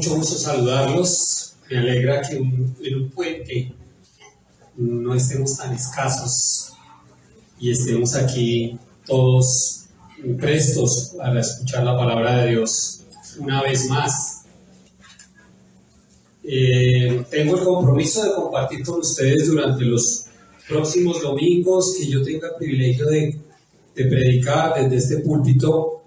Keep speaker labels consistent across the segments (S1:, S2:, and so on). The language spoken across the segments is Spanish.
S1: mucho gusto saludarlos. Me alegra que en un puente no estemos tan escasos y estemos aquí todos prestos para escuchar la palabra de Dios una vez más. Tengo el compromiso de compartir con ustedes durante los próximos domingos que yo tenga el privilegio de predicar desde este púlpito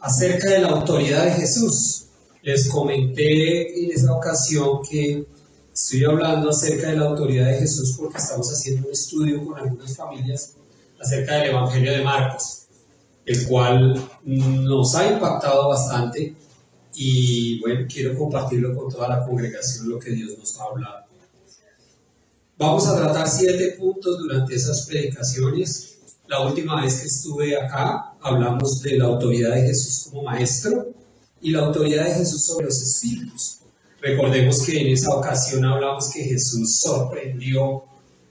S1: acerca de la autoridad de Jesús. Les comenté en esa ocasión que estoy hablando acerca de la autoridad de Jesús porque estamos haciendo un estudio con algunas familias acerca del Evangelio de Marcos, el cual nos ha impactado bastante y bueno, quiero compartirlo con toda la congregación, lo que Dios nos ha hablado. Vamos a tratar 7 puntos durante esas predicaciones. La última vez que estuve acá hablamos de la autoridad de Jesús como maestro y la autoridad de Jesús sobre los espíritus. Recordemos que en esa ocasión hablamos que Jesús sorprendió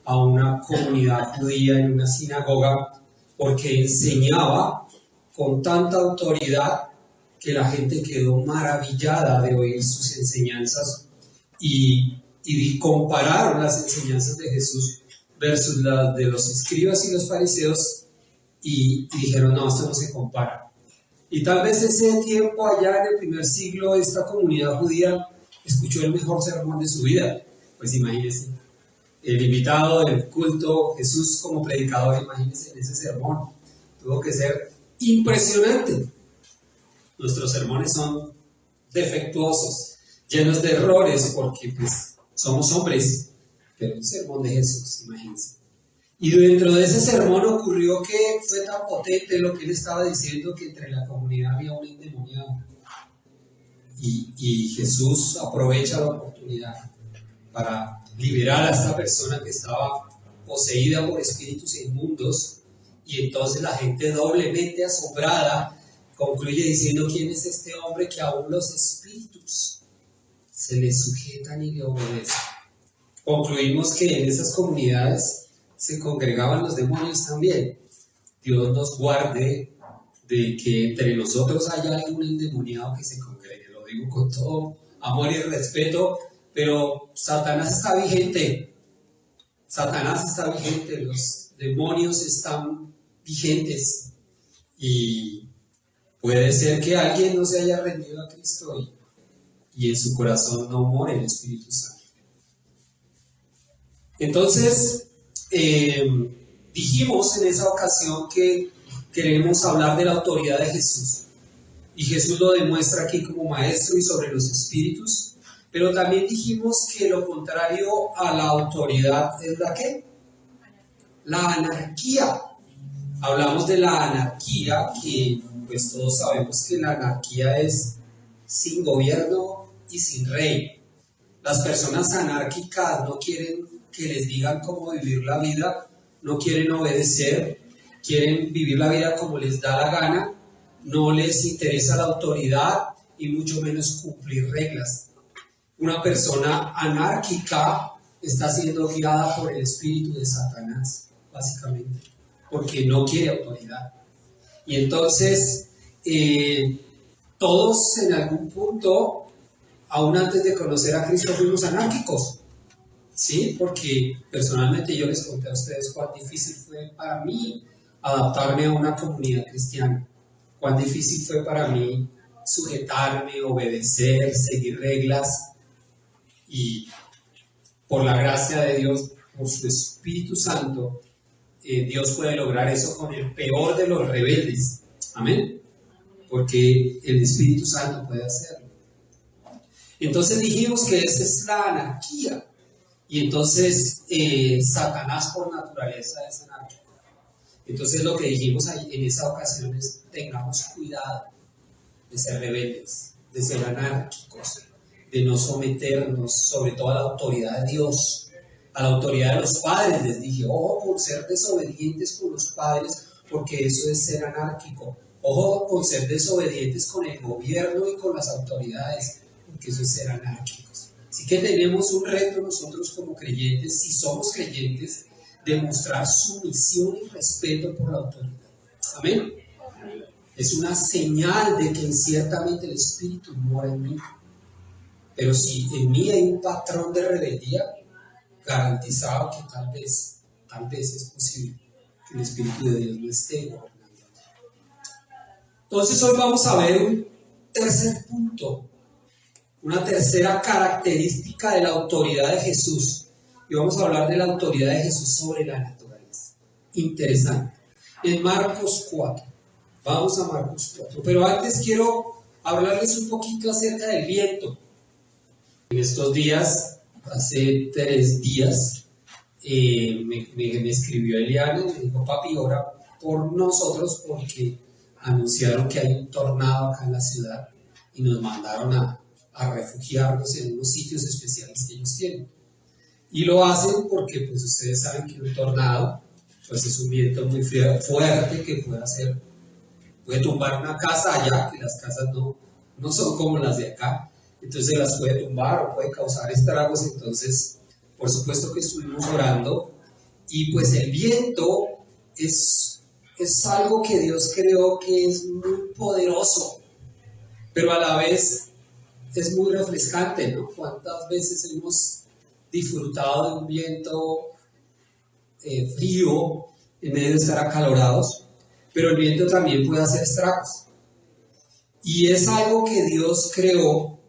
S1: a una comunidad judía en una sinagoga porque enseñaba con tanta autoridad que la gente quedó maravillada de oír sus enseñanzas y compararon las enseñanzas de Jesús versus las de los escribas y los fariseos y dijeron, no, esto no se compara. Y tal vez ese tiempo allá en el primer siglo esta comunidad judía escuchó el mejor sermón de su vida. Pues imagínense, el invitado del culto, Jesús como predicador, imagínense en ese sermón. Tuvo que ser impresionante. Nuestros sermones son defectuosos, llenos de errores, porque pues somos hombres. Pero un sermón de Jesús, imagínense. Y dentro de ese sermón ocurrió que fue tan potente lo que él estaba diciendo que entre la comunidad había un endemoniado. Y Jesús aprovecha la oportunidad para liberar a esta persona que estaba poseída por espíritus inmundos. Y entonces la gente doblemente asombrada concluye diciendo, ¿quién es este hombre que aún los espíritus se le sujetan y le obedecen? Concluimos que en esas comunidades se congregaban los demonios también. Dios nos guarde de que entre nosotros haya algún endemoniado que se congregue. Lo digo con todo amor y respeto, pero Satanás está vigente. Satanás está vigente, los demonios están vigentes. Y puede ser que alguien no se haya rendido a Cristo y en su corazón no more el Espíritu Santo. Entonces, dijimos en esa ocasión que queremos hablar de la autoridad de Jesús. Y Jesús lo demuestra aquí como maestro y sobre los espíritus. Pero también dijimos que lo contrario a la autoridad es la ¿qué? La anarquía. Hablamos de la anarquía, que pues todos sabemos que la anarquía es sin gobierno y sin rey. Las personas anárquicas no quieren que les digan cómo vivir la vida, no quieren obedecer, quieren vivir la vida como les da la gana, no les interesa la autoridad y mucho menos cumplir reglas. Una persona anárquica está siendo guiada por el espíritu de Satanás, básicamente, porque no quiere autoridad. Y entonces, todos en algún punto, aún antes de conocer a Cristo, fuimos anárquicos. Sí, porque personalmente yo les conté a ustedes cuán difícil fue para mí adaptarme a una comunidad cristiana, cuán difícil fue para mí sujetarme, obedecer, seguir reglas, y por la gracia de Dios, por su Espíritu Santo, Dios puede lograr eso con el peor de los rebeldes, amén, porque el Espíritu Santo puede hacerlo. Entonces dijimos que esa es la anarquía. Y entonces Satanás por naturaleza es anárquico. Entonces lo que dijimos ahí en esa ocasión es tengamos cuidado de ser rebeldes, de ser anárquicos, de no someternos sobre todo a la autoridad de Dios, a la autoridad de los padres. Les dije, ojo con ser desobedientes con los padres, porque eso es ser anárquico. Ojo con ser desobedientes con el gobierno y con las autoridades, porque eso es ser anárquicos. Así que tenemos un reto nosotros como creyentes, si somos creyentes, de mostrar sumisión y respeto por la autoridad. Amén. es una señal de que ciertamente el Espíritu mora en mí. Pero si en mí hay un patrón de rebeldía, garantizado que tal vez es posible que el Espíritu de Dios no esté gobernando. Entonces hoy vamos a ver un tercer punto, una tercera característica de la autoridad de Jesús. Y vamos a hablar de la autoridad de Jesús sobre la naturaleza. Interesante. En Marcos 4. Vamos a Marcos 4. Pero antes quiero hablarles un poquito acerca del viento. En estos días, hace 3 días, me escribió Eliana y me dijo: papi, ora por nosotros porque anunciaron que hay un tornado acá en la ciudad y nos mandaron a refugiarnos en unos sitios especiales que ellos tienen. Y lo hacen porque pues ustedes saben que un tornado pues es un viento muy fuerte que puede tumbar una casa allá, que las casas no son como las de acá, entonces las puede tumbar o puede causar estragos. Entonces por supuesto que estuvimos orando, y pues el viento es algo que Dios creó que es muy poderoso, pero a la vez es muy refrescante, ¿no? ¿Cuántas veces hemos disfrutado de un viento frío en medio de estar acalorados? Pero el viento también puede hacer estragos. Y es algo que Dios creó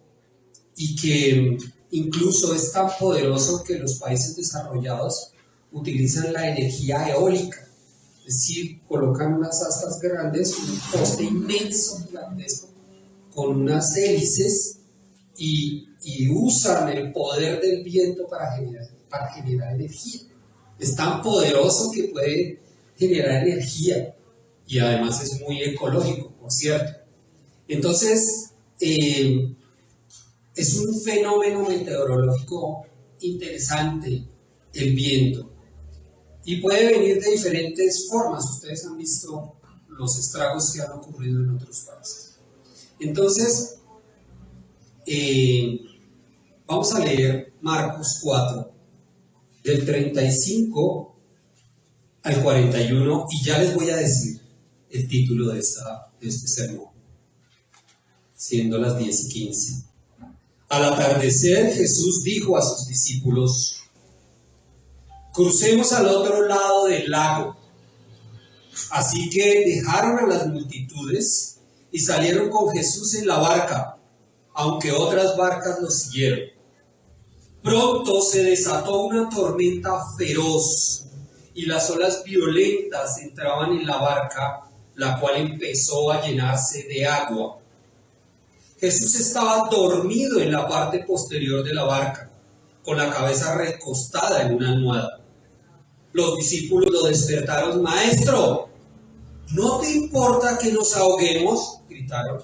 S1: y que incluso es tan poderoso que los países desarrollados utilizan la energía eólica. Es decir, colocan unas astas grandes, un poste inmenso, gigantesco, con unas hélices y usan el poder del viento para generar energía. Es tan poderoso que puede generar energía y además es muy ecológico, por cierto. Entonces, es un fenómeno meteorológico interesante el viento. Y puede venir de diferentes formas. Ustedes han visto los estragos que han ocurrido en otros países. Entonces, vamos a leer Marcos 4, del 35 al 41, y ya les voy a decir el título de este sermón, siendo las 10:15. Al atardecer, Jesús dijo a sus discípulos: crucemos al otro lado del lago. Así que dejaron a las multitudes y salieron con Jesús en la barca, aunque otras barcas lo siguieron. Pronto se desató una tormenta feroz y las olas violentas entraban en la barca, la cual empezó a llenarse de agua. Jesús estaba dormido en la parte posterior de la barca, con la cabeza recostada en una almohada. Los discípulos lo despertaron: «Maestro, ¿no te importa que nos ahoguemos?», gritaron.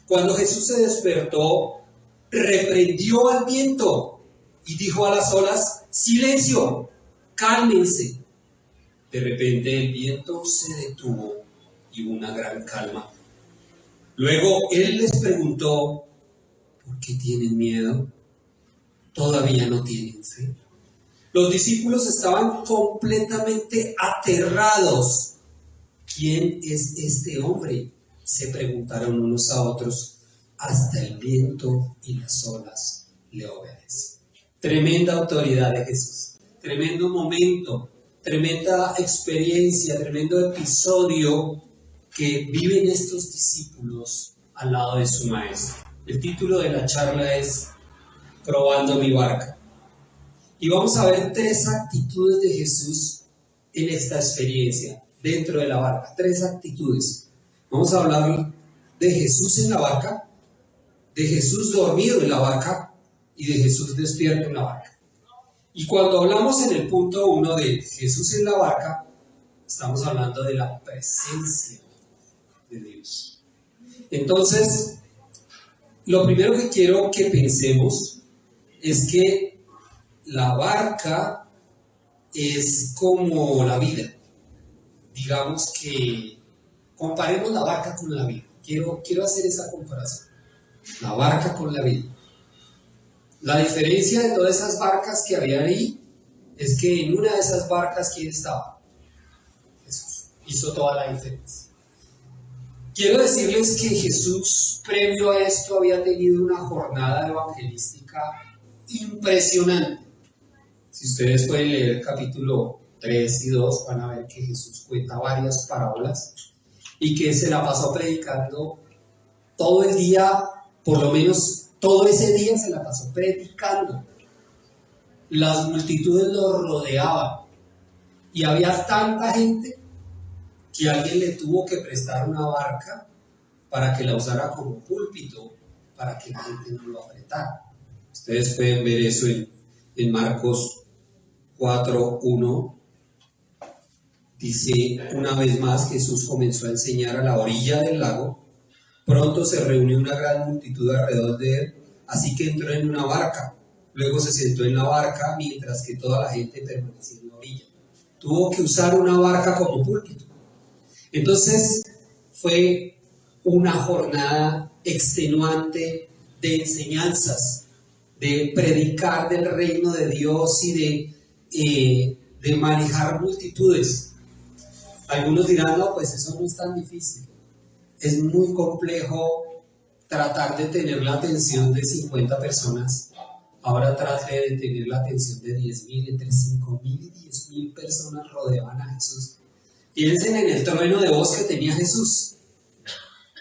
S1: Cuando Jesús se despertó, reprendió al viento y dijo a las olas: «Silencio, cálmense». De repente el viento se detuvo y hubo una gran calma. Luego él les preguntó: «¿Por qué tienen miedo? ¿Todavía no tienen fe?». Los discípulos estaban completamente aterrados. «¿Quién es este hombre?», se preguntaron unos a otros. «Hasta el viento y las olas le obedecen». Tremenda autoridad de Jesús, tremendo momento, tremenda experiencia, tremendo episodio que viven estos discípulos al lado de su maestro. El título de la charla es Probando mi barca. Y vamos a ver 3 actitudes de Jesús en esta experiencia dentro de la barca. 3 actitudes. Vamos a hablar de Jesús en la barca, de Jesús dormido en la barca y de Jesús despierto en la barca. Y cuando hablamos en el punto 1 de Jesús en la barca, estamos hablando de la presencia de Dios. Entonces, lo primero que quiero que pensemos es que la barca es como la vida. Digamos que comparemos la barca con la vida. Quiero hacer esa comparación. La barca con la vida. La diferencia de todas esas barcas que había ahí es que en una de esas barcas, ¿quién estaba? Jesús. Hizo toda la diferencia. Quiero decirles que Jesús, previo a esto, había tenido una jornada evangelística impresionante. Si ustedes pueden leer el capítulo 3 y 2, van a ver que Jesús cuenta varias parábolas y que se la pasó predicando todo el día, por lo menos todo ese día se la pasó predicando. Las multitudes lo rodeaban y había tanta gente que alguien le tuvo que prestar una barca para que la usara como púlpito, para que la gente no lo apretara. Ustedes pueden ver eso en Marcos 4:1. Dice, una vez más Jesús comenzó a enseñar a la orilla del lago. Pronto se reunió una gran multitud alrededor de él, así que entró en una barca. Luego se sentó en la barca mientras que toda la gente permanecía en la orilla. Tuvo que usar una barca como púlpito. Entonces fue una jornada extenuante de enseñanzas, de predicar del reino de Dios y de manejar multitudes. Algunos dirán, no, pues eso no es tan difícil. Es muy complejo tratar de tener la atención de 50 personas. Ahora trate de tener la atención de 10.000, entre 5.000 y 10.000 personas rodeaban a Jesús. Piensen en el trueno de voz que tenía Jesús,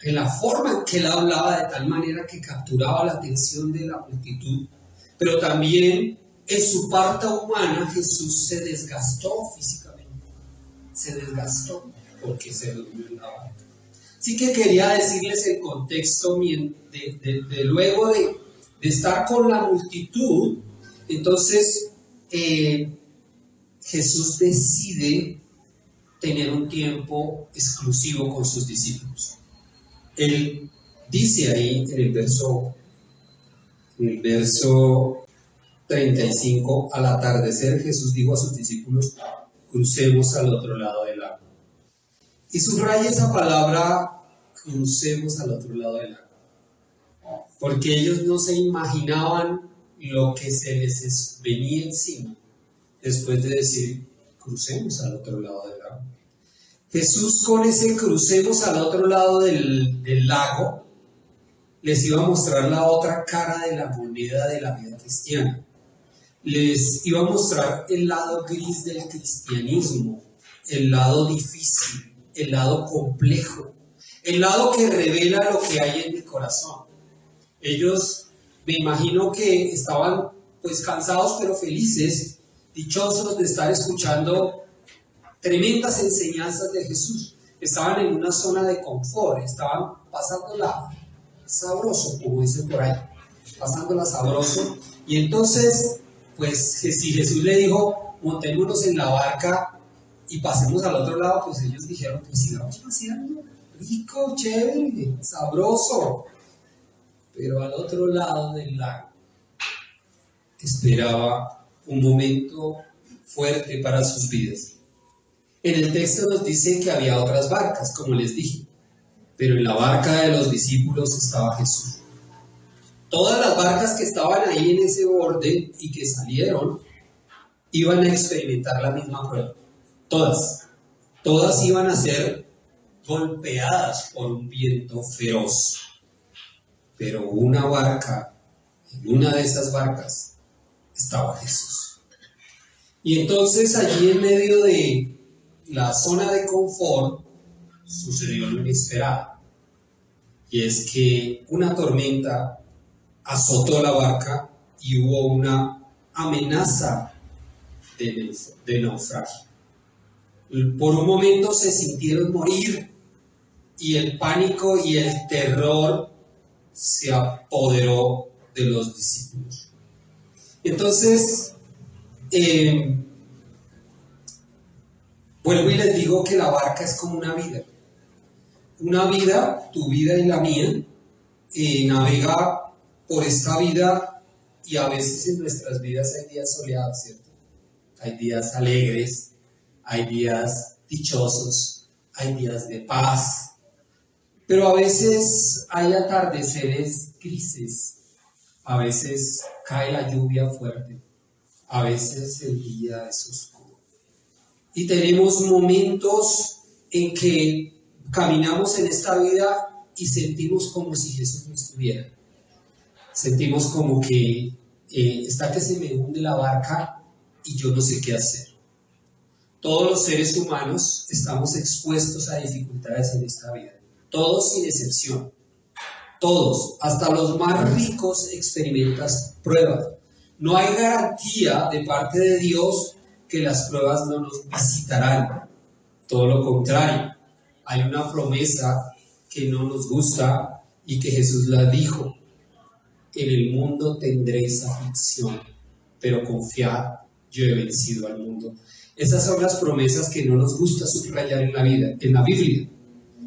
S1: en la forma en que él hablaba de tal manera que capturaba la atención de la multitud, pero también en su parte humana Jesús se desgastó físicamente, se desgastó porque se durmió en la barca. Así que quería decirles el contexto de luego de estar con la multitud. Entonces Jesús decide tener un tiempo exclusivo con sus discípulos. Él dice ahí en el verso 35, al atardecer Jesús dijo a sus discípulos, crucemos al otro lado del lago. Y subraya esa palabra, crucemos al otro lado del lago, porque ellos no se imaginaban lo que se les venía encima después de decir, crucemos al otro lado del lago. Jesús, con ese crucemos al otro lado del lago, les iba a mostrar la otra cara de la moneda de la vida cristiana. Les iba a mostrar el lado gris del cristianismo, el lado difícil, el lado complejo, el lado que revela lo que hay en el corazón. Ellos, me imagino que estaban pues cansados pero felices, dichosos de estar escuchando tremendas enseñanzas de Jesús. Estaban en una zona de confort, estaban pasándola sabroso, como dicen por ahí, pasándola sabroso. Y entonces, pues si Jesús le dijo, montémonos en la barca y pasemos al otro lado, pues ellos dijeron, pues sigamos paseando, rico, chévere, sabroso. Pero al otro lado del lago esperaba un momento fuerte para sus vidas. En el texto nos dice que había otras barcas, como les dije, pero en la barca de los discípulos estaba Jesús. Todas las barcas que estaban ahí en ese borde y que salieron iban a experimentar la misma prueba. Todas iban a ser golpeadas por un viento feroz. Pero una barca, en una de esas barcas, estaba Jesús. Y entonces allí en medio de la zona de confort sucedió lo inesperado. Y es que una tormenta azotó la barca y hubo una amenaza de naufragio. Por un momento se sintieron morir y el pánico y el terror se apoderó de los discípulos. Entonces, vuelvo y les digo que la barca es como una vida. Una vida, tu vida y la mía, navega por esta vida y a veces en nuestras vidas hay días soleados, ¿cierto? Hay días alegres, hay días dichosos, hay días de paz, pero a veces hay atardeceres grises, a veces cae la lluvia fuerte, a veces el día es oscuro. Y tenemos momentos en que caminamos en esta vida y sentimos como si Jesús no estuviera. Sentimos como que está que se me hunde la barca y yo no sé qué hacer. Todos los seres humanos estamos expuestos a dificultades en esta vida. Todos sin excepción. Todos, hasta los más ricos experimentan pruebas. No hay garantía de parte de Dios que las pruebas no nos visitarán. Todo lo contrario, hay una promesa que no nos gusta y que Jesús la dijo: en el mundo tendréis aflicción, pero confiad, yo he vencido al mundo. Esas son las promesas que no nos gusta subrayar en la vida, en la Biblia,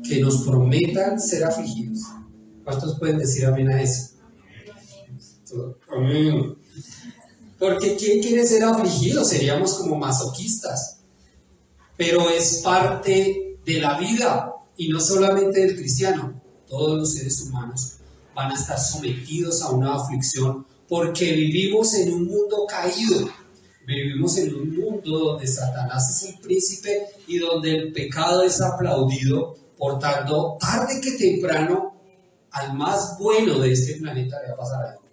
S1: que nos prometan ser afligidos. ¿Cuántos pueden decir amén a eso? Amén. Porque ¿quién quiere ser afligido? Seríamos como masoquistas. Pero es parte de la vida, y no solamente del cristiano. Todos los seres humanos van a estar sometidos a una aflicción, porque vivimos en un mundo caído. Vivimos en un mundo donde Satanás es el príncipe y donde el pecado es aplaudido. Por tanto, tarde que temprano, al más bueno de este planeta le va a pasar algo.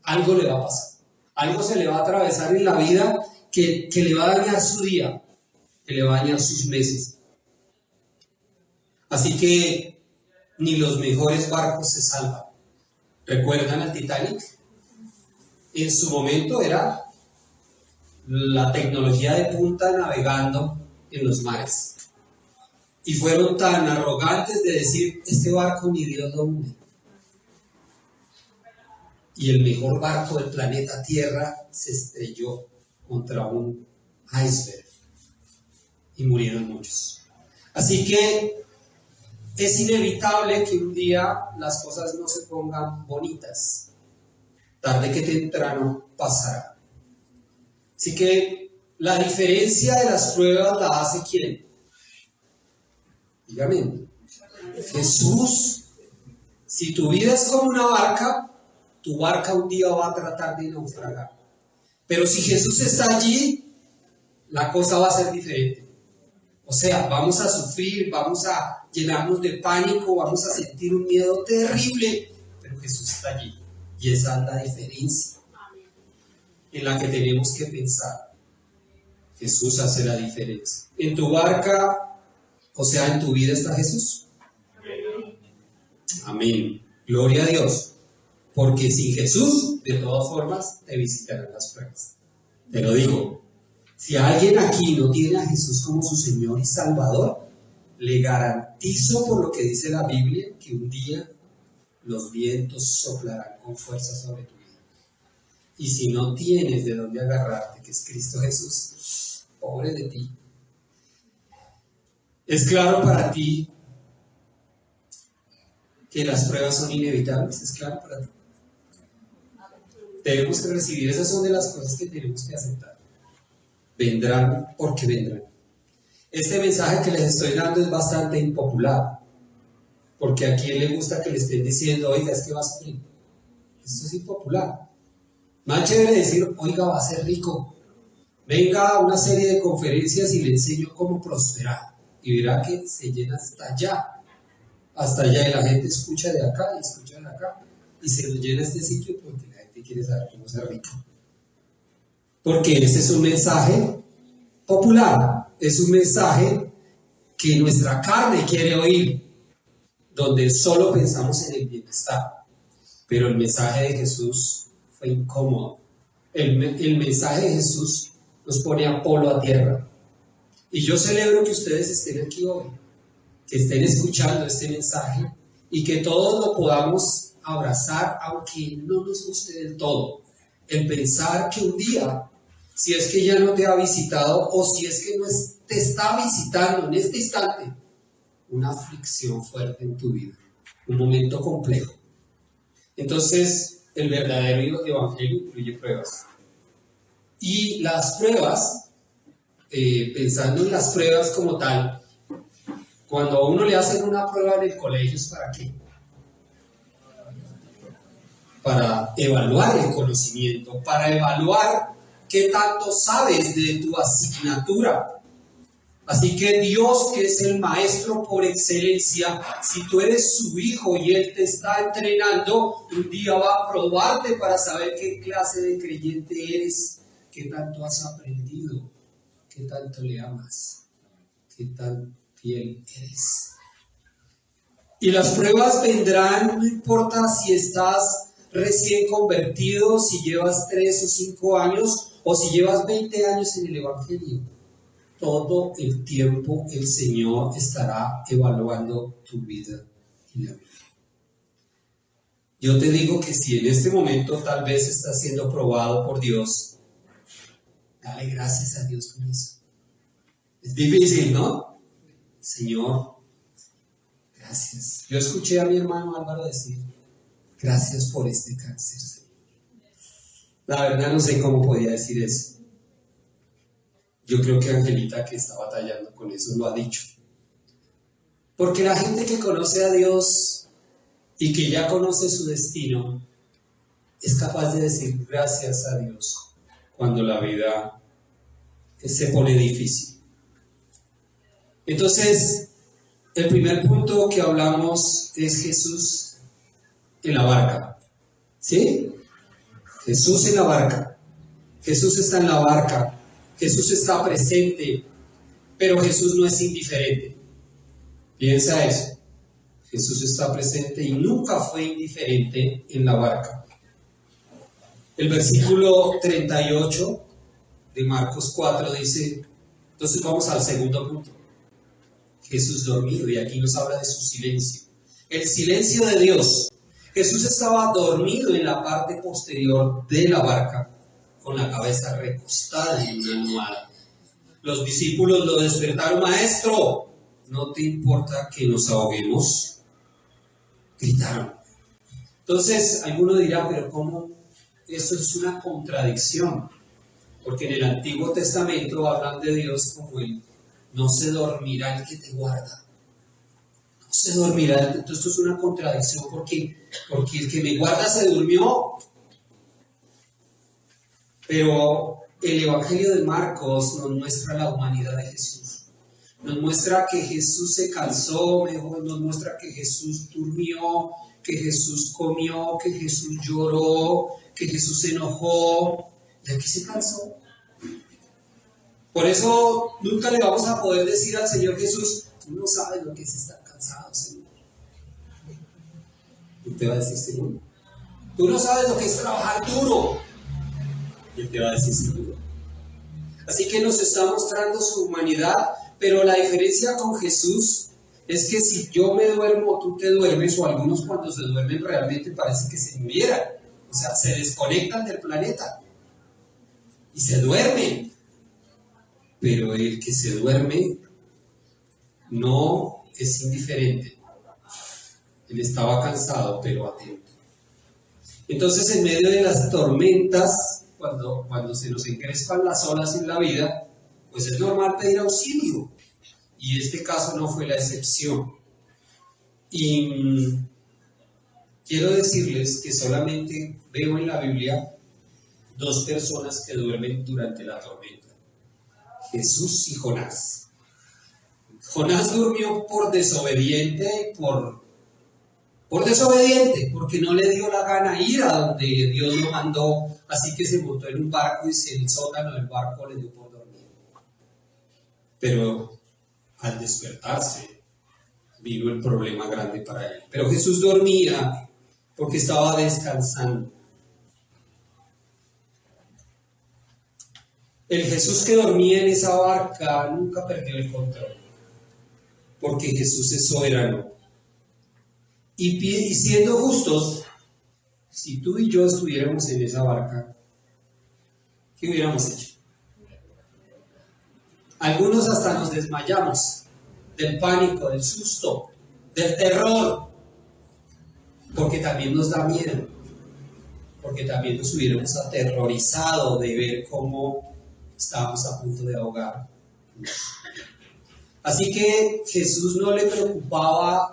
S1: Algo le va a pasar. Algo se le va a atravesar en la vida que le va a dañar su día, que le va a dañar sus meses. Así que ni los mejores barcos se salvan. ¿Recuerdan al Titanic? En su momento era la tecnología de punta navegando en los mares. Y fueron tan arrogantes de decir: este barco ni Dios lo hunde. Y el mejor barco del planeta Tierra se estrelló contra un iceberg y murieron muchos. Así que es inevitable que un día las cosas no se pongan bonitas. Tarde que temprano pasará. Así que la diferencia de las pruebas la hace ¿quién? Dígame. Jesús. Si tu vida es como una barca, tu barca un día va a tratar de naufragar. Pero si Jesús está allí, la cosa va a ser diferente. O sea, vamos a sufrir, vamos a llenarnos de pánico, vamos a sentir un miedo terrible, pero Jesús está allí. Y esa es la diferencia en la que tenemos que pensar. Jesús hace la diferencia. En tu barca, o sea, en tu vida está Jesús. Amén. Gloria a Dios. Porque sin Jesús, de todas formas, te visitarán las pruebas. Te lo digo. Si alguien aquí no tiene a Jesús como su Señor y Salvador, le garantizo por lo que dice la Biblia que un día los vientos soplarán con fuerza sobre tu vida. Y si no tienes de dónde agarrarte, que es Cristo Jesús, pobre de ti. ¿Es claro para ti que las pruebas son inevitables? ¿Es claro para ti? Tenemos que recibir, esas son de las cosas que tenemos que aceptar. Vendrán porque vendrán. Este mensaje que les estoy dando es bastante impopular, porque a quién le gusta que le estén diciendo: oiga, es que va a sufrir. Esto es impopular. Más chévere decir: oiga, va a ser rico. Venga a una serie de conferencias y le enseño cómo prosperar. Y verá que se llena hasta allá. Hasta allá, y la gente escucha de acá y escucha de acá. Y se nos llena este sitio porque la gente quiere saber cómo ser rico. Porque este es un mensaje popular. Es un mensaje que nuestra carne quiere oír, donde solo pensamos en el bienestar. Pero el mensaje de Jesús fue incómodo. El mensaje de Jesús nos pone a polo a tierra. Y yo celebro que ustedes estén aquí hoy, que estén escuchando este mensaje y que todos lo podamos abrazar, aunque no nos guste del todo. El pensar que un día, si es que ya no te ha visitado o si es que no te está visitando en este instante, una aflicción fuerte en tu vida, un momento complejo. Entonces, el verdadero evangelio incluye pruebas. Y las pruebas, pensando en las pruebas como tal, cuando a uno le hacen una prueba en el colegio, ¿es para qué? Para evaluar el conocimiento, para evaluar qué tanto sabes de tu asignatura. Así que Dios, que es el maestro por excelencia, si tú eres su hijo y Él te está entrenando, un día va a probarte para saber qué clase de creyente eres, qué tanto has aprendido, qué tanto le amas, qué tan fiel eres. Y las pruebas vendrán, no importa si estás recién convertido, si llevas 3 o 5 años o si llevas 20 años en el Evangelio. Todo el tiempo el Señor estará evaluando tu vida y la mía. Yo te digo que si en este momento tal vez estás siendo probado por Dios, dale gracias a Dios por eso. Es difícil, ¿no? Señor, gracias. Yo escuché a mi hermano Álvaro decir, gracias por este cáncer. La verdad no sé cómo podía decir eso. Yo creo que Angelita, que está batallando con eso, lo ha dicho. Porque la gente que conoce a Dios y que ya conoce su destino, es capaz de decir gracias a Dios cuando la vida se pone difícil. Entonces, el primer punto que hablamos es Jesús en la barca. ¿Sí? Jesús en la barca. Jesús está en la barca. Jesús está presente, pero Jesús no es indiferente. Piensa eso. Jesús está presente y nunca fue indiferente en la barca. El versículo 38 de Marcos 4 dice, entonces vamos al segundo punto. Jesús dormido, y aquí nos habla de su silencio. El silencio de Dios. Jesús estaba dormido en la parte posterior de la barca, con la cabeza recostada en una almohada. Los discípulos lo despertaron, maestro, ¿no te importa que nos ahoguemos? Gritaron. Entonces, alguno dirá, pero ¿cómo? Eso es una contradicción, porque en el Antiguo Testamento hablan de Dios como el no se dormirá el que te guarda. No se dormirá. Entonces, esto es una contradicción porque el que me guarda se durmió. Pero el Evangelio de Marcos nos muestra la humanidad de Jesús. Nos muestra que Jesús se cansó, nos muestra que Jesús durmió, que Jesús comió, que Jesús lloró, que Jesús se enojó. ¿De qué se cansó? Por eso nunca le vamos a poder decir al Señor Jesús, tú no sabes lo que es estar cansado, Señor. Y te va a decir, Señor, tú no sabes lo que es trabajar duro. Y Él te va a decir seguro. Así que nos está mostrando su humanidad, pero la diferencia con Jesús es que si yo me duermo, tú te duermes, o algunos cuando se duermen realmente parece que se murieran. O sea, se desconectan del planeta y se duermen. Pero el que se duerme no es indiferente. Él estaba cansado, pero atento. Entonces, en medio de las tormentas, cuando se nos encrespan las olas en la vida, pues es normal pedir auxilio. Y este caso no fue la excepción. Y quiero decirles que solamente veo en la Biblia 2 personas que duermen durante la tormenta: Jesús y Jonás. Jonás durmió por desobediente, porque no le dio la gana ir a donde Dios lo mandó, así que se montó en un barco y en el sótano del barco le dio por dormir. Pero al despertarse vino el problema grande para él. Pero Jesús dormía porque estaba descansando. El Jesús que dormía en esa barca nunca perdió el control, porque Jesús es soberano. Y siendo justos, si tú y yo estuviéramos en esa barca, ¿qué hubiéramos hecho? Algunos hasta nos desmayamos del pánico, del susto, del terror, porque también nos da miedo, porque también nos hubiéramos aterrorizado de ver cómo estábamos a punto de ahogar. Así que Jesús no le preocupaba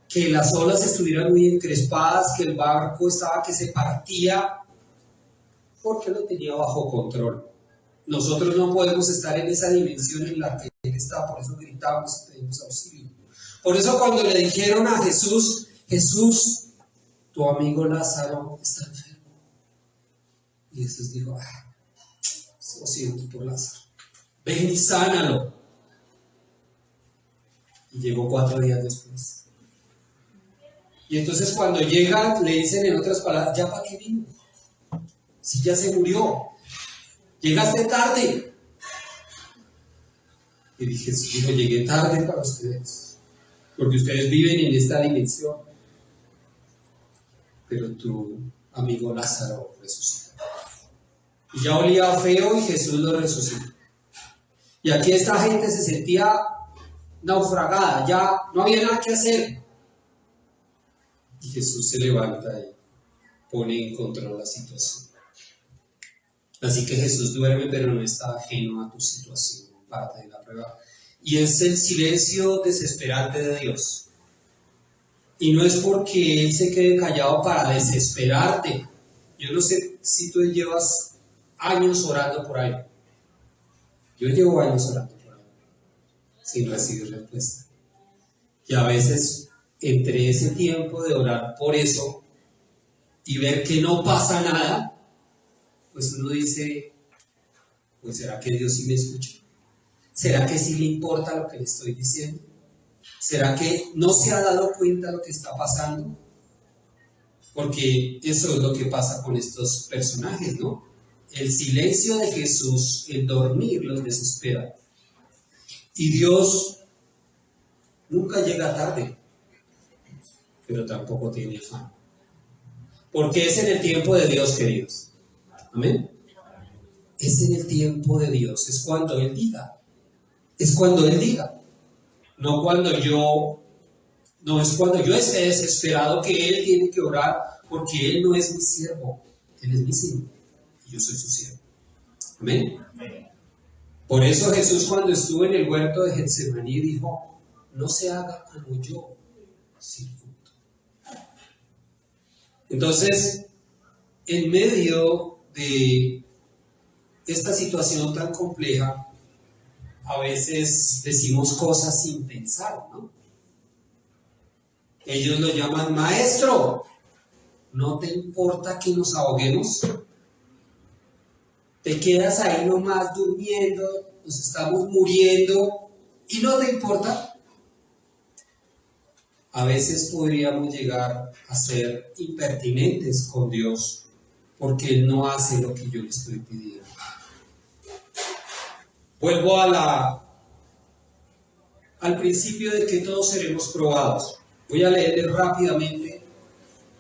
S1: que las olas estuvieran muy encrespadas, que el barco estaba que se partía, porque lo tenía bajo control. Nosotros no podemos estar en esa dimensión en la que Él está, por eso gritamos y pedimos auxilio. Por eso cuando le dijeron a Jesús, Jesús, tu amigo Lázaro está enfermo. Y Jesús dijo, lo siento por Lázaro, ven y sánalo. Y llegó 4 días después. Y entonces cuando llega, le dicen en otras palabras, ¿ya para qué vino? Si ya se murió, llegaste tarde. Y Jesús dijo, llegué tarde para ustedes, porque ustedes viven en esta dimensión. Pero tu amigo Lázaro resucitó. Y ya olía feo y Jesús lo resucitó. Y aquí esta gente se sentía naufragada, ya no había nada que hacer. Y Jesús se levanta y pone en control la situación. Así que Jesús duerme, pero no está ajeno a tu situación, parte de la prueba. Y es el silencio desesperante de Dios. Y no es porque Él se quede callado para desesperarte. Yo no sé si tú llevas años orando por algo. Yo llevo años orando por algo, sin recibir respuesta. Y a veces, entre ese tiempo de orar por eso y ver que no pasa nada, pues uno dice, pues ¿será que Dios sí me escucha? ¿Será que sí le importa lo que le estoy diciendo? ¿Será que no se ha dado cuenta de lo que está pasando? Porque eso es lo que pasa con estos personajes, ¿no? El silencio de Jesús, el dormir, los desespera. Y Dios nunca llega tarde, pero tampoco tiene afán. Porque es en el tiempo de Dios, queridos. Amén. Es en el tiempo de Dios, es cuando Él diga. Es cuando Él diga. No es cuando yo esté desesperado que Él tiene que orar, porque Él no es mi siervo, Él es mi siervo y yo soy su siervo. Amén. Por eso Jesús, cuando estuvo en el huerto de Getsemaní, dijo, no se haga como yo, sino como tú. Entonces, en medio de esta situación tan compleja, a veces decimos cosas sin pensar, ¿no? Ellos lo llaman maestro. ¿No te importa que nos ahoguemos? Te quedas ahí nomás durmiendo, nos estamos muriendo y no te importa. A veces podríamos llegar a ser impertinentes con Dios porque Él no hace lo que yo le estoy pidiendo. Vuelvo al principio de que todos seremos probados. Voy a leerles rápidamente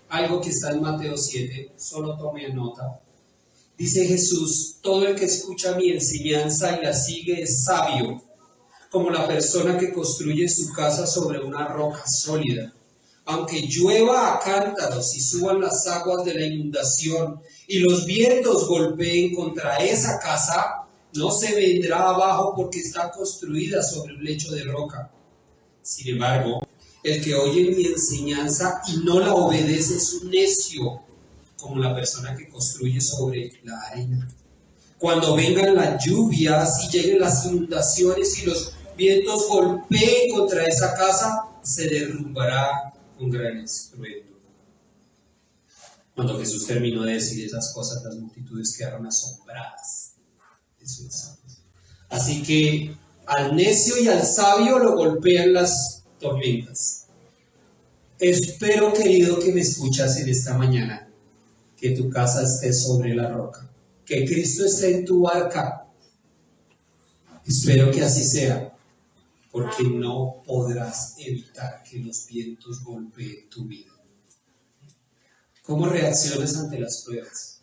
S1: algo que está en Mateo 7, solo tome nota. Dice Jesús, todo el que escucha mi enseñanza y la sigue es sabio, como la persona que construye su casa sobre una roca sólida. Aunque llueva a cántaros y suban las aguas de la inundación y los vientos golpeen contra esa casa, no se vendrá abajo porque está construida sobre un lecho de roca. Sin embargo, el que oye mi enseñanza y no la obedece es un necio, como la persona que construye sobre la arena. Cuando vengan las lluvias y lleguen las inundaciones y los vientos golpeen contra esa casa, se derrumbará con gran estruendo. Cuando Jesús terminó de decir esas cosas, las multitudes quedaron asombradas. Así que al necio y al sabio lo golpean las tormentas. Espero, querido, que me escuchas en esta mañana, que tu casa esté sobre la roca, que Cristo esté en tu barca. Espero que así sea, porque no podrás evitar que los vientos golpeen tu vida. ¿Cómo reaccionas ante las pruebas?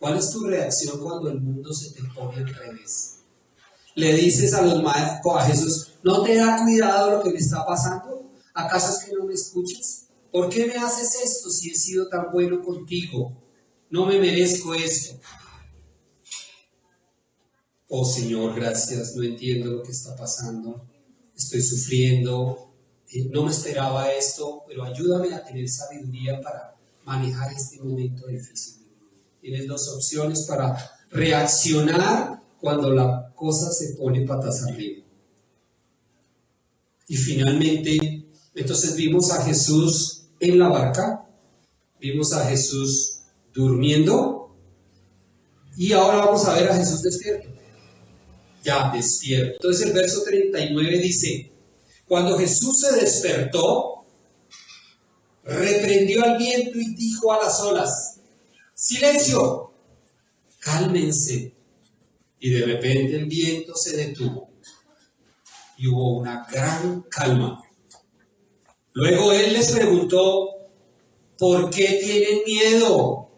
S1: ¿Cuál es tu reacción cuando el mundo se te pone al revés? Le dices a Jesús, ¿no te da cuidado lo que me está pasando? ¿Acaso es que no me escuchas? ¿Por qué me haces esto si he sido tan bueno contigo? No me merezco esto. Oh Señor, gracias, no entiendo lo que está pasando. Estoy sufriendo, no me esperaba esto, pero ayúdame a tener sabiduría para manejar este momento difícil. Tienes 2 opciones para reaccionar cuando la cosa se pone patas arriba. Y finalmente, entonces vimos a Jesús en la barca, vimos a Jesús durmiendo, y ahora vamos a ver a Jesús despierto. Ya despierto. Entonces el verso 39 dice: cuando Jesús se despertó, reprendió al viento y dijo a las olas: ¡silencio! ¡Cálmense! Y de repente el viento se detuvo y hubo una gran calma. Luego él les preguntó: ¿por qué tienen miedo?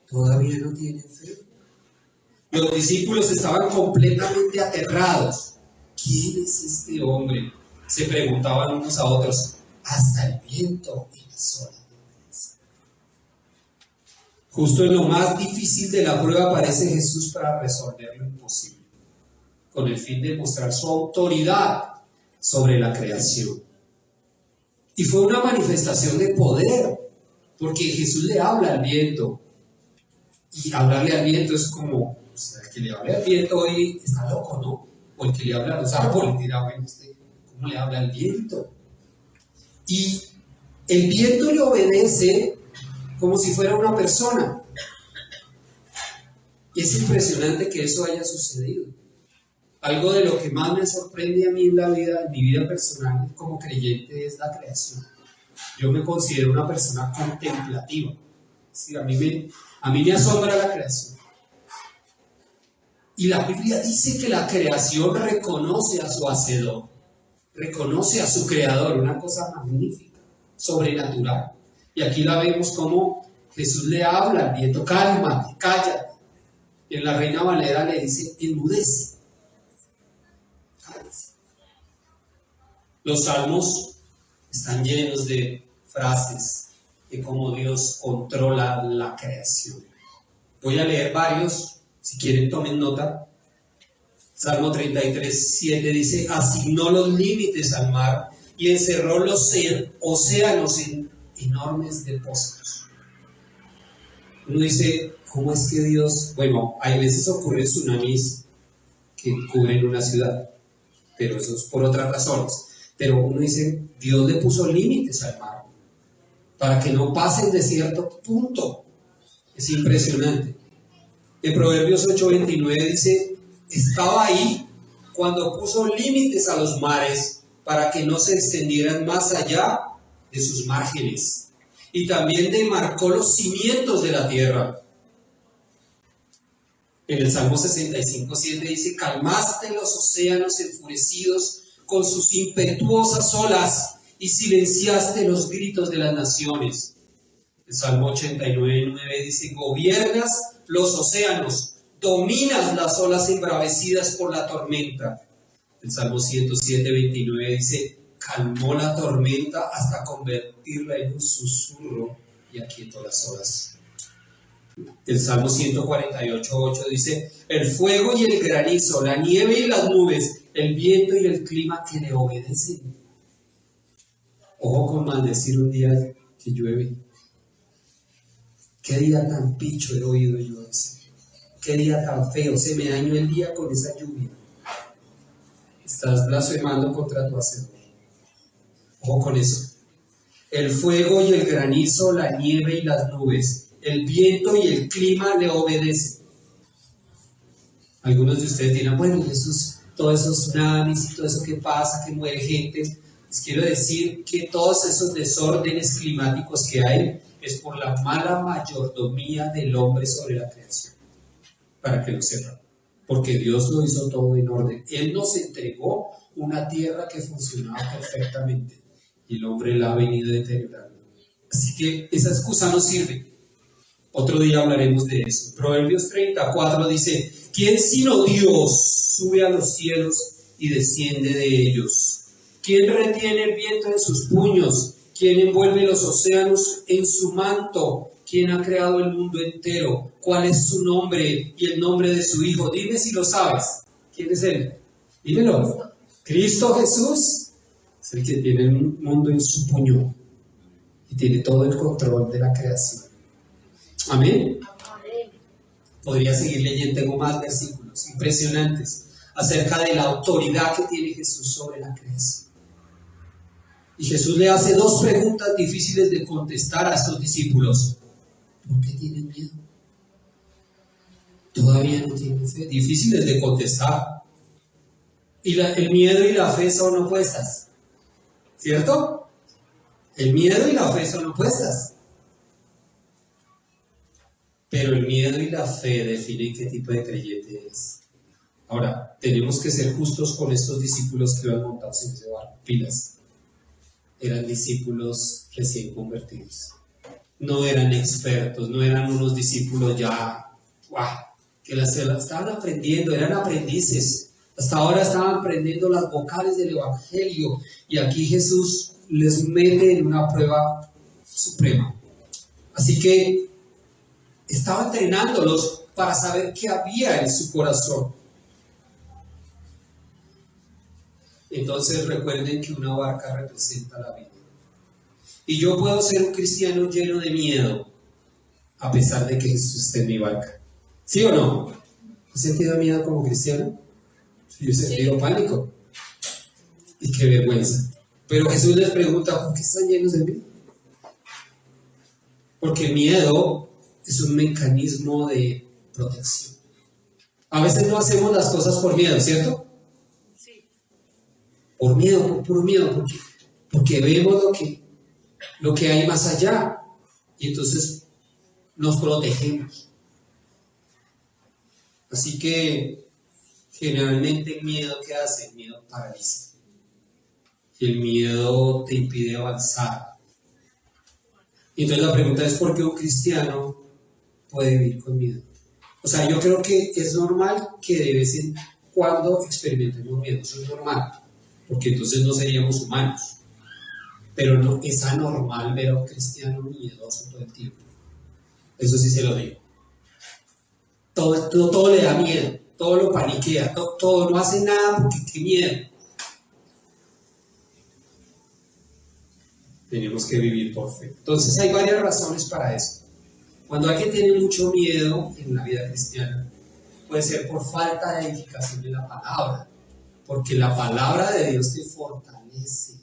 S1: ¿Todavía no tienen fe? Los discípulos estaban completamente aterrados. ¿Quién es este hombre?, se preguntaban unos a otros. Hasta el viento y las olas le obedecen. Justo en lo más difícil de la prueba aparece Jesús para resolver lo imposible, con el fin de mostrar su autoridad sobre la creación. Y fue una manifestación de poder, porque Jesús le habla al viento. Y hablarle al viento es como, o sea, el que le habla al viento hoy está loco, ¿no? O el que le habla a los árboles dirá: bueno, ¿usted cómo le habla al viento? Y el viento le obedece como si fuera una persona. Y es impresionante que eso haya sucedido. Algo de lo que más me sorprende a mí en la vida, en mi vida personal como creyente, es la creación. Yo me considero una persona contemplativa. Es decir, a mí me asombra la creación. Y la Biblia dice que la creación reconoce a su hacedor, reconoce a su creador, una cosa magnífica, sobrenatural. Y aquí la vemos como Jesús le habla al viento: cálmate, cállate. Y en la Reina Valera le dice: enmudece. Cállate. Los salmos están llenos de frases de cómo Dios controla la creación. Voy a leer varios, si quieren tomen nota. Salmo 33, 7 dice: asignó los límites al mar y encerró los océanos en enormes depósitos. Uno dice: ¿cómo es que Dios? Bueno, hay veces ocurren tsunamis que cubren una ciudad, pero eso es por otras razones. Pero uno dice: Dios le puso límites al mar para que no pasen de cierto punto. Es impresionante. En Proverbios 8:29 dice: estaba ahí cuando puso límites a los mares para que no se extendieran más allá de sus márgenes, y también demarcó los cimientos de la tierra. En el Salmo 65:7 dice: calmaste los océanos enfurecidos con sus impetuosas olas y silenciaste los gritos de las naciones. El Salmo 89:9 dice: gobiernas los océanos, dominas las olas embravecidas por la tormenta. El Salmo 107:29 dice: calmó la tormenta hasta convertirla en un susurro y aquietó las olas. El Salmo 148:8 dice: el fuego y el granizo, la nieve y las nubes, el viento y el clima que le obedecen. Ojo con maldecir un día que llueve. Qué día tan picho he oído yo ese. Qué día tan feo, se me dañó el día con esa lluvia. Estás blasfemando contra tu hacedor. Ojo con eso. El fuego y el granizo, la nieve y las nubes, el viento y el clima le obedecen. Algunos de ustedes dirán: bueno, todos esos tsunamis y todo eso que pasa, que muere gente. Les quiero decir que todos esos desórdenes climáticos que hay es por la mala mayordomía del hombre sobre la creación. Para que lo sepan. Porque Dios lo hizo todo en orden. Él nos entregó una tierra que funcionaba perfectamente y el hombre la ha venido deteriorando. Así que esa excusa no sirve. Otro día hablaremos de eso. Proverbios 34 dice: ¿quién sino Dios sube a los cielos y desciende de ellos? ¿Quién retiene el viento en sus puños? ¿Quién envuelve los océanos en su manto? ¿Quién ha creado el mundo entero? ¿Cuál es su nombre y el nombre de su Hijo? Dime si lo sabes. ¿Quién es Él? Dímelo. Cristo Jesús es el que tiene el mundo en su puño y tiene todo el control de la creación. Amén. Podría seguir leyendo, tengo más versículos. versículos impresionantes acerca de la autoridad que tiene Jesús sobre la creación. Y Jesús le hace dos preguntas difíciles de contestar a estos discípulos. ¿Por qué tienen miedo? Todavía no tienen fe. Difíciles de contestar. Y el miedo y la fe son opuestas, ¿cierto? El miedo y la fe son opuestas. Pero el miedo y la fe definen qué tipo de creyente es. Ahora, tenemos que ser justos con estos discípulos que iban montados en ese barco. Pilas. Eran discípulos recién convertidos. No eran expertos, no eran unos discípulos ya, que estaban aprendiendo, eran aprendices. Hasta ahora estaban aprendiendo las vocales del Evangelio. Y aquí Jesús les mete en una prueba suprema. Así que estaba entrenándolos para saber qué había en su corazón. Entonces recuerden que una barca representa la vida. Y yo puedo ser un cristiano lleno de miedo, a pesar de que Jesús esté en mi barca. ¿Sí o no? ¿Has sentido miedo como cristiano? Yo he sentido pánico. Y qué vergüenza. Pero Jesús les pregunta, ¿por qué están llenos de miedo? Porque el miedo es un mecanismo de protección. A veces no hacemos las cosas por miedo, ¿cierto? Por miedo, por puro miedo, porque vemos lo que hay más allá y entonces nos protegemos. Así que generalmente el miedo, ¿qué hace? El miedo paraliza. El miedo te impide avanzar. Y entonces la pregunta es, ¿por qué un cristiano puede vivir con miedo? O sea, yo creo que es normal que de vez en cuando experimentemos miedo, eso es normal. Porque entonces no seríamos humanos. Pero no es anormal ver a un cristiano miedoso todo el tiempo. Eso sí se lo digo. Todo le da miedo, todo lo paniquea, todo no hace nada porque qué miedo. Tenemos que vivir por fe. Entonces hay varias razones para eso. Cuando alguien tiene mucho miedo en la vida cristiana, puede ser por falta de edificación de la palabra. Porque la palabra de Dios te fortalece,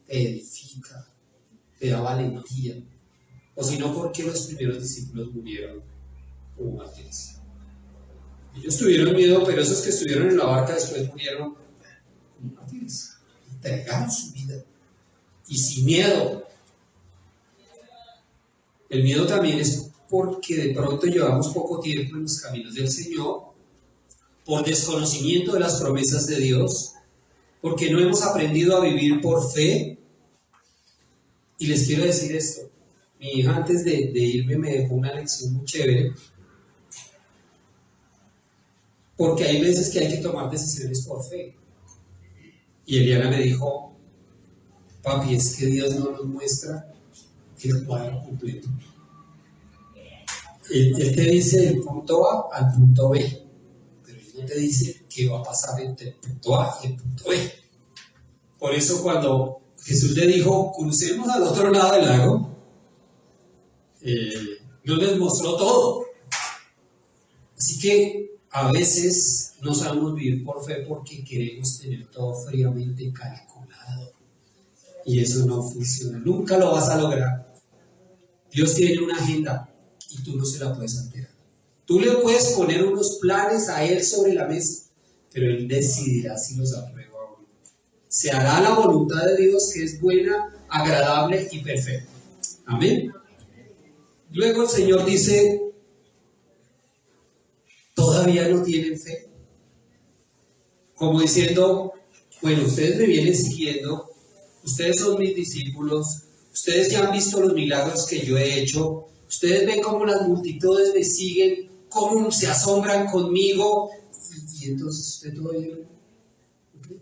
S1: te edifica, te da valentía. O si no, ¿por qué los primeros discípulos murieron como mártires? Ellos tuvieron miedo, pero esos que estuvieron en la barca después murieron como mártires. Entregaron su vida. Y sin miedo. El miedo también es porque de pronto llevamos poco tiempo en los caminos del Señor, por desconocimiento de las promesas de Dios, porque no hemos aprendido a vivir por fe. Y les quiero decir esto, mi hija antes de irme me dejó una lección muy chévere, porque hay veces que hay que tomar decisiones por fe. Y Eliana me dijo, papi, es que Dios no nos muestra el cuadro completo. Él te dice del punto A al punto B, no te dice qué va a pasar entre el punto A y el punto B. Por eso cuando Jesús le dijo, crucemos al otro lado del lago, no les mostró todo. Así que a veces no sabemos vivir por fe porque queremos tener todo fríamente calculado. Y eso no funciona. Nunca lo vas a lograr. Dios tiene una agenda y tú no se la puedes alterar. Tú le puedes poner unos planes a Él sobre la mesa, pero Él decidirá si los aprueba o no. Se hará la voluntad de Dios, que es buena, agradable y perfecta. Amén. Luego el Señor dice, ¿todavía no tienen fe? Como diciendo, bueno, ustedes me vienen siguiendo, ustedes son mis discípulos, ustedes ya han visto los milagros que yo he hecho, ustedes ven cómo las multitudes me siguen, cómo se asombran conmigo, y entonces usted todavía no, ¿okay?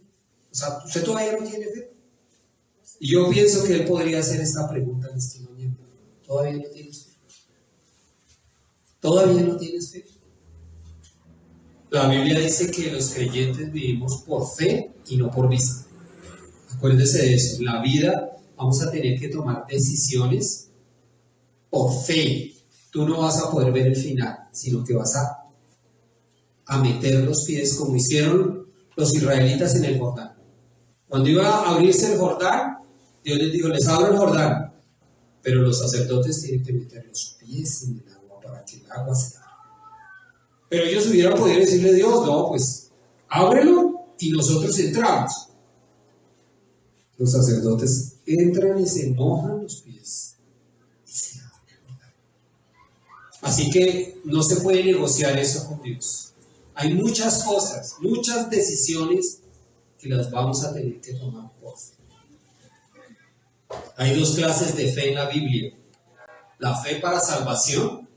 S1: O sea, usted todavía no tiene fe. Y yo pienso que él podría hacer esta pregunta en este momento. ¿Todavía no tienes fe? ¿Todavía no tienes fe? La Biblia dice que los creyentes vivimos por fe y no por vista. Acuérdese de eso. En la vida vamos a tener que tomar decisiones por fe. Tú no vas a poder ver el final, sino que vas a a meter los pies como hicieron los israelitas en el Jordán. Cuando iba a abrirse el Jordán, Dios les dijo, les abro el Jordán, pero los sacerdotes tienen que meter los pies en el agua para que el agua se abra. Pero ellos hubieran podido decirle a Dios, no, pues ábrelo y nosotros entramos. Los sacerdotes entran y se mojan los pies y se abren. Así que no se puede negociar eso con Dios. Hay muchas cosas, muchas decisiones que las vamos a tener que tomar por fe. Hay dos clases de fe en la Biblia. La fe para salvación,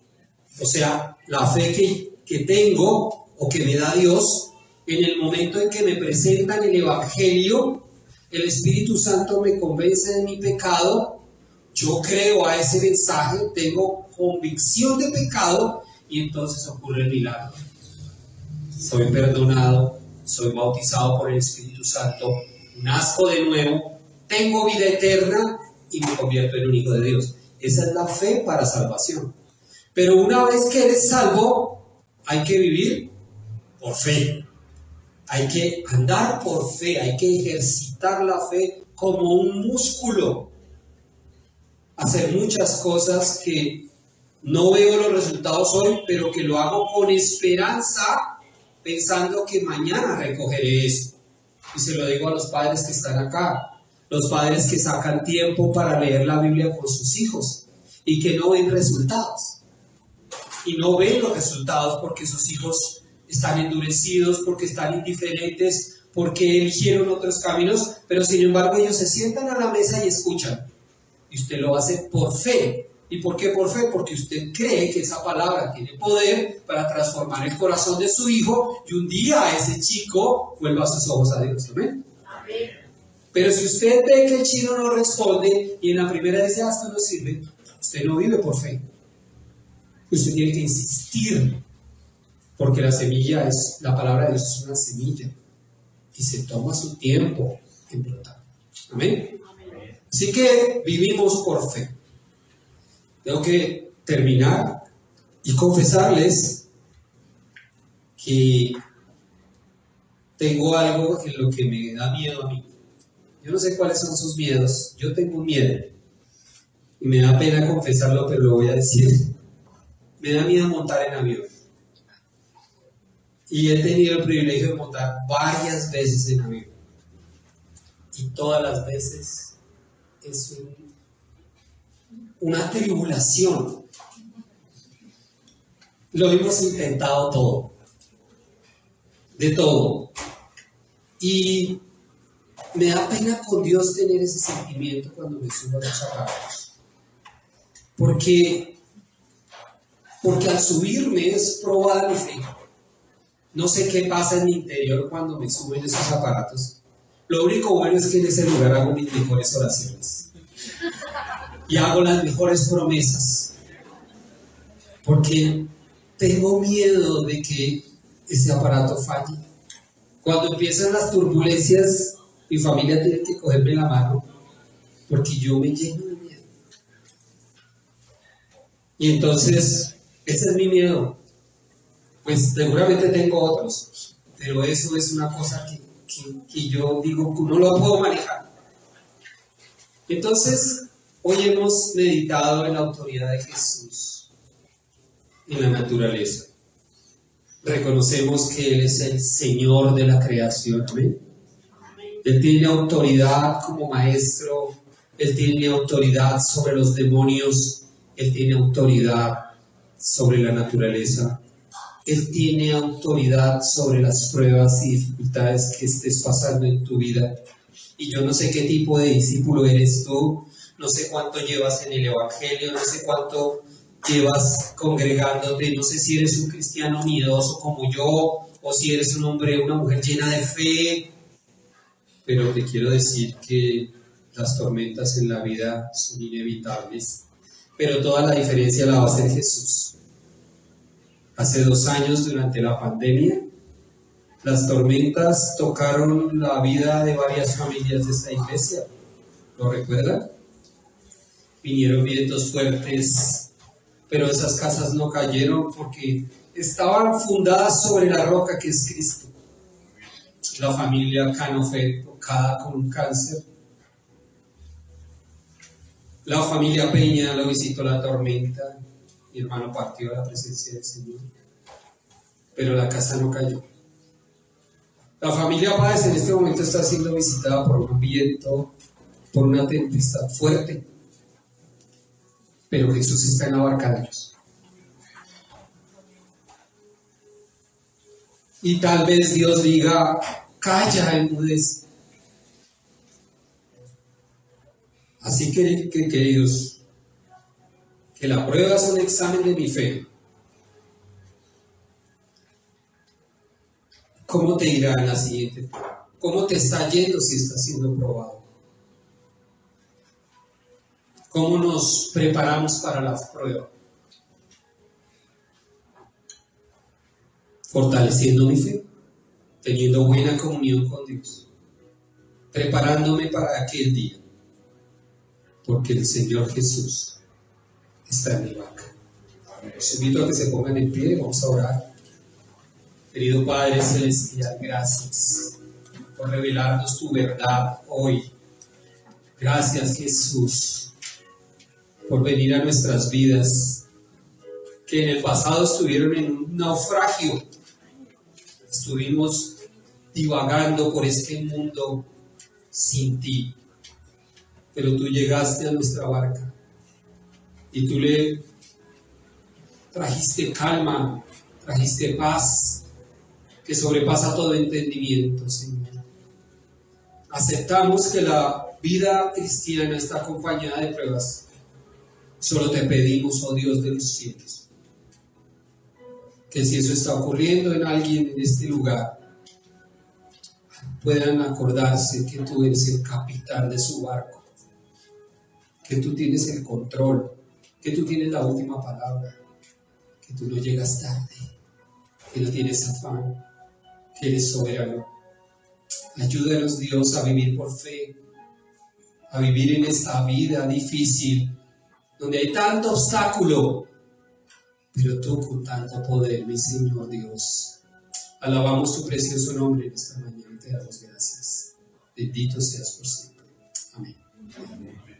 S1: o sea, la fe que tengo o que me da Dios en el momento en que me presentan el Evangelio. El Espíritu Santo me convence de mi pecado, yo creo a ese mensaje, tengo convicción de pecado y entonces ocurre el milagro. Soy perdonado, soy bautizado por el Espíritu Santo, nazco de nuevo, tengo vida eterna y me convierto en un hijo de Dios. Esa es la fe para salvación. Pero una vez que eres salvo, hay que vivir por fe. Hay que andar por fe, hay que ejercitar la fe como un músculo. Hacer muchas cosas que no veo los resultados hoy, pero que lo hago con esperanza, pensando que mañana recogeré eso. Y se lo digo a los padres que están acá, los padres que sacan tiempo para leer la Biblia con sus hijos y que no ven resultados. Y no ven los resultados porque sus hijos están endurecidos, porque están indiferentes, porque eligieron otros caminos, pero sin embargo ellos se sientan a la mesa y escuchan. Y usted lo hace por fe. ¿Y por qué por fe? Porque usted cree que esa palabra tiene poder para transformar el corazón de su hijo y un día ese chico vuelva sus ojos a Dios. ¿Amén? Amén. Pero si usted ve que el chino no responde y en la primera dice, esto no sirve, usted no vive por fe. Usted tiene que insistir. Porque la semilla es, la palabra de Dios es una semilla y se toma su tiempo en brotar. ¿Amén? Amén. Así que vivimos por fe. Tengo que terminar y confesarles que tengo algo en lo que me da miedo a mí. Yo no sé cuáles son sus miedos. Yo tengo un miedo y me da pena confesarlo, pero lo voy a decir. Me da miedo montar en avión. Y he tenido el privilegio de montar varias veces en avión. Y todas las veces es una tribulación. Lo hemos intentado todo. De todo. Y me da pena con Dios tener ese sentimiento cuando me subo a los aparatos. Porque al subirme es probada mi fe. No sé qué pasa en mi interior cuando me suben esos aparatos. Lo único bueno es que en ese lugar hago mis mejores oraciones. Y hago las mejores promesas. Porque tengo miedo de que ese aparato falle. Cuando empiezan las turbulencias, mi familia tiene que cogerme la mano. Porque yo me lleno de miedo. Y entonces, ese es mi miedo. Pues seguramente tengo otros, pero eso es una cosa que yo digo que no lo puedo manejar. Entonces, hoy hemos meditado en la autoridad de Jesús en la naturaleza. Reconocemos que Él es el Señor de la creación. ¿Amén? Él tiene autoridad como maestro, Él tiene autoridad sobre los demonios, Él tiene autoridad sobre la naturaleza. Él tiene autoridad sobre las pruebas y dificultades que estés pasando en tu vida. Y yo no sé qué tipo de discípulo eres tú, no sé cuánto llevas en el Evangelio, no sé cuánto llevas congregándote, no sé si eres un cristiano miedoso como yo, o si eres un hombre o una mujer llena de fe. Pero te quiero decir que las tormentas en la vida son inevitables, pero toda la diferencia la va a hacer Jesús. Hace 2 años, durante la pandemia, las tormentas tocaron la vida de varias familias de esta iglesia. ¿Lo recuerdan? Vinieron vientos fuertes, pero esas casas no cayeron porque estaban fundadas sobre la roca que es Cristo. La familia Cano fue tocada con un cáncer. La familia Peña lo visitó la tormenta. Mi hermano partió a la presencia del Señor. Pero la casa no cayó. La familia Páez en este momento está siendo visitada por un viento, por una tempestad fuerte. Pero Jesús está en la barca de ellos. Y tal vez Dios diga, calla, enmudece. Así que, queridos, que la prueba es un examen de mi fe. ¿Cómo te irá en la siguiente? ¿Cómo te está yendo si estás siendo probado? ¿Cómo nos preparamos para la prueba? Fortaleciendo mi fe, teniendo buena comunión con Dios, preparándome para aquel día, porque el Señor Jesús está en mi barca. Los invito a que se pongan en pie, vamos a orar. Querido Padre Celestial, gracias por revelarnos tu verdad hoy. Gracias, Jesús, por venir a nuestras vidas, que en el pasado estuvieron en un naufragio. Estuvimos divagando por este mundo sin ti, pero tú llegaste a nuestra barca y tú le trajiste calma, trajiste paz, que sobrepasa todo entendimiento, Señor. Aceptamos que la vida cristiana está acompañada de pruebas. Solo te pedimos, oh Dios de los cielos, que si eso está ocurriendo en alguien en este lugar, puedan acordarse que tú eres el capitán de su barco, que tú tienes el control, que tú tienes la última palabra, que tú no llegas tarde, que no tienes afán, que eres soberano. Ayúdanos, Dios, a vivir por fe, a vivir en esta vida difícil, donde hay tanto obstáculo, pero tú con tanto poder, mi Señor Dios. Alabamos tu precioso nombre en esta mañana y te damos gracias. Bendito seas por siempre. Amén.